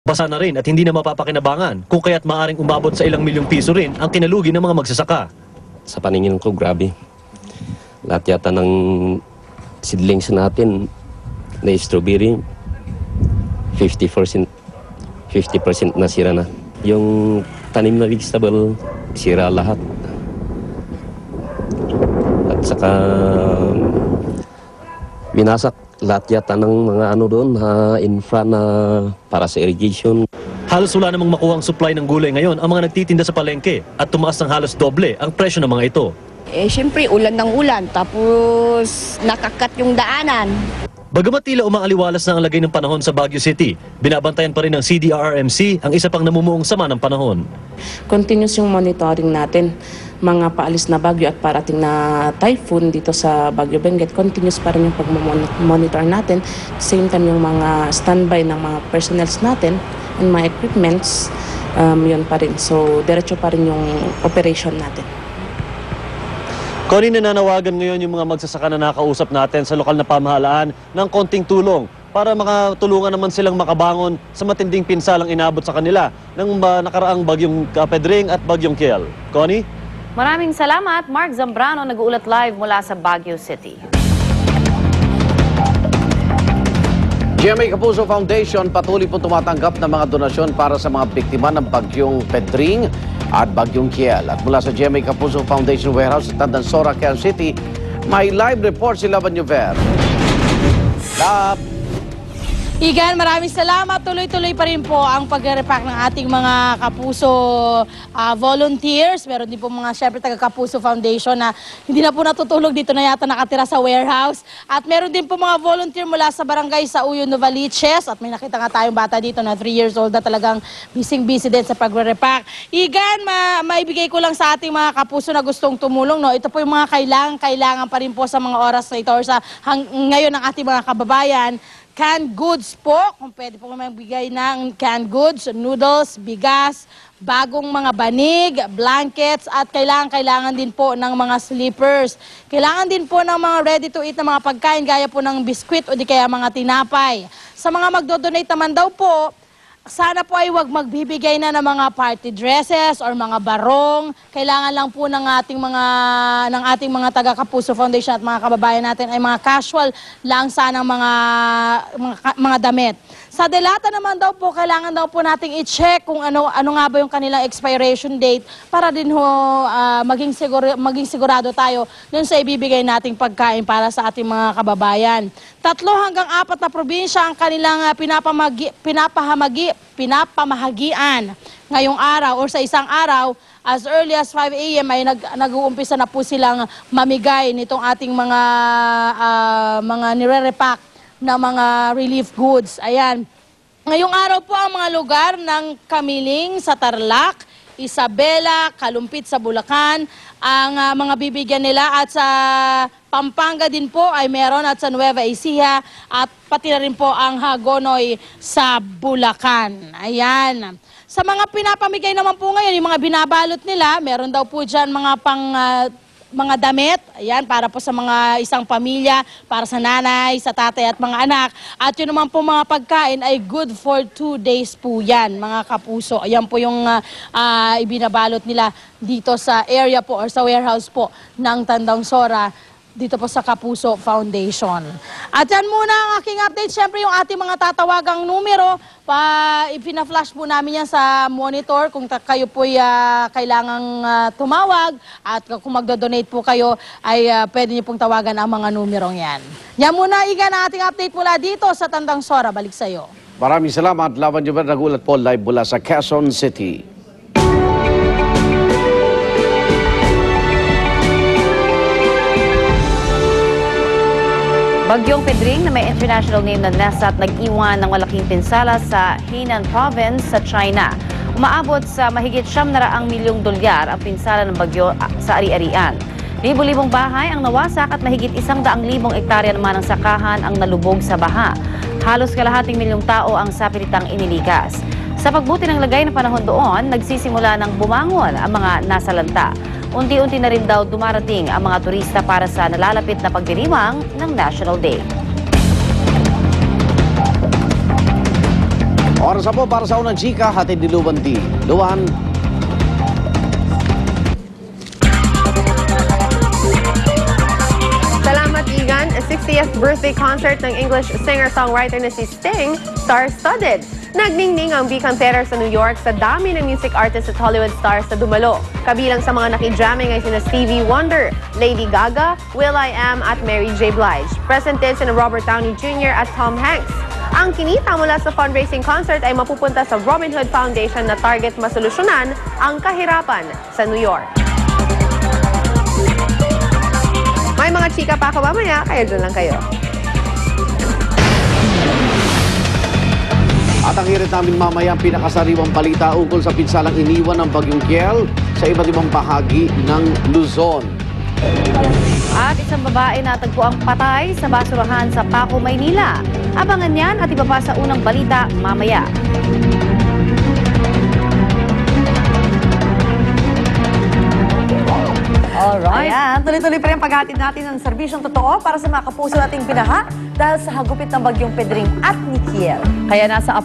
Basa na rin at hindi na mapapakinabangan kung kaya't maaring umabot sa ilang milyong piso rin ang kinalugi ng mga magsasaka. Sa paningin ko, grabe. Lahat yata ng seedlings natin na strawberry, 50% nasira na. Yung tanim na vegetable, sira lahat. At saka binasak lahat yata ng mga ano doon, infra na para sa irrigation. Halos wala namang makuhang supply ng gulay ngayon ang mga nagtitinda sa palengke at tumaas ng halos doble ang presyo ng mga ito. Siyempre, ulan ng ulan, tapos nakakat yung daanan. Bagamat tila umaaliwalas na ang lagay ng panahon sa Baguio City, binabantayan pa rin ng CDRRMC ang isa pang namumuong sama ng panahon. Continuous yung monitoring natin, mga paalis na bagyo at parating na typhoon dito sa Baguio Benguet. Continuous pa rin yung pag-monitor natin. Same time yung mga standby ng mga personnels natin and mga equipments, yun pa rin. So, diretso pa rin yung operation natin. Connie, nananawagan ngayon yung mga magsasaka na nakausap natin sa lokal na pamahalaan ng konting tulong para makatulungan naman silang makabangon sa matinding pinsalang inabot sa kanila ng nakaraang bagyong Pedring at bagyong Kiel. Connie? Maraming salamat, Mark Zambrano, nag-uulat live mula sa Baguio City. GMA Kapuso Foundation patuloy po tumatanggap ng mga donasyon para sa mga biktima ng bagyong Pedring at bagyong Kiel. At mula sa GMA Kapuso Foundation Warehouse sa Tandansora, Quezon City, may live report si Laban Yuver. Igan, maraming salamat. Tuloy-tuloy pa rin po ang pag-repack ng ating mga Kapuso volunteers. Meron din po mga syempre taga-Kapuso Foundation na hindi na po natutulog dito na yata nakatira sa warehouse. At meron din po mga volunteer mula sa barangay sa Uyo, Novaliches. At may nakita nga tayong bata dito na 3 years old na talagang busy-busy din sa pag-repack. Igan, maibigay ko lang sa ating mga Kapuso na gustong tumulong. No? Ito po yung mga kailangan pa rin po sa mga oras na ito or sa ngayon ng ating mga kababayan. Canned goods po, kung pwede po magbigay ng canned goods, noodles, bigas, bagong mga banig, blankets, at kailangan din po ng mga slippers. Kailangan din po ng mga ready-to-eat na mga pagkain gaya po ng biskwit o di kaya mga tinapay. Sa mga magdodonate naman daw po, sana po ay huwag magbibigay na ng mga party dresses or mga barong. Kailangan lang po ng ating mga taga-Kapuso Foundation at mga kababayan natin ay mga casual lang sana mga damit. Sa delata naman daw po, kailangan daw po nating i-check kung ano nga ba yung kanilang expiration date para din maging sigurado tayo dun sa ibibigay nating pagkain para sa ating mga kababayan. 3 hanggang 4 na probinsya ang kanilang pinapamahagian ngayong araw or sa isang araw. As early as 5 a.m. ay nag-uumpisa na po silang mamigay nitong ating mga nire-repack na mga relief goods. Ayan. Ngayong araw po ang mga lugar ng Kamiling sa Tarlac, Isabela, Kalumpit sa Bulacan, ang mga bibigyan nila, at sa Pampanga din po ay meron, at sa Nueva Ecija, at pati na rin po ang Hagonoy sa Bulacan. Ayan. Sa mga pinapamigay naman po ngayon, yung mga binabalot nila, meron daw po dyan mga damit, ayan, para po sa mga isang pamilya, para sa nanay, sa tatay at mga anak. At yun naman po mga pagkain ay good for 2 days po yan, mga Kapuso. Ayan po yung ibinabalot nila dito sa area po or sa warehouse po ng Tandansora, dito po sa Kapuso Foundation. At yan muna ang aking update. Siyempre yung ating mga tatawagang numero, ipina-flash po namin yan sa monitor kung kayo po kailangang tumawag, at kung magdodonate po kayo ay pwede niyo pong tawagan ang mga numerong yan. Yan muna, Igan, ang ating update mula dito sa Tandansora. Balik sa iyo. Maraming salamat. Laban Yuver, nagulat po live mula sa Quezon City. Bagyong Pedring na may international name na Nessa at nag-iwan ng malaking pinsala sa Hainan Province sa China. Umaabot sa mahigit $700 milyong ang pinsala ng bagyo sa ari-arian. Libo-libong bahay ang nawasak at mahigit 100,000 ektarya naman ng sakahan ang nalubog sa baha. Halos kalahating milyong tao ang sapilitang inilikas. Sa pagbuti ng lagay ng panahon doon, nagsisimula ng bumangon ang mga nasalanta. Unti-unti na rin daw dumarating ang mga turista para sa nalalapit na pagdiriwang ng National Day. Oras na po para sa unang chika, hatid ni Luwan D. Luwan. Salamat, Igan. A 60th birthday concert ng English singer-songwriter na si Sting, star-studded. Nagningning ang Beacon Theater sa New York sa dami ng music artists at Hollywood stars na dumalo. Kabilang sa mga nakijamming ay sina Stevie Wonder, Lady Gaga, will.i.am at Mary J. Blige. Present din sina Robert Downey Jr. at Tom Hanks. Ang kinita mula sa fundraising concert ay mapupunta sa Robin Hood Foundation na target masolusyonan ang kahirapan sa New York. May mga chika pa ako mamaya, kaya dyan lang kayo. At ang hirit namin mamaya ang pinakasariwang balita ukol sa pinsalang iniwan ng Bagyong Kiel sa iba't ibang bahagi ng Luzon. At isang babae natagpo ang patay sa basurahan sa Paco, Maynila. Abangan yan at iba pa sa unang balita mamaya. Alright. Ayan, tuloy-tuloy pa rin ang paghatid natin ng serbisyong totoo para sa mga kapuso nating binaha dahil sa hagupit ng Bagyong Pedring at ni Kiel. Kaya nasa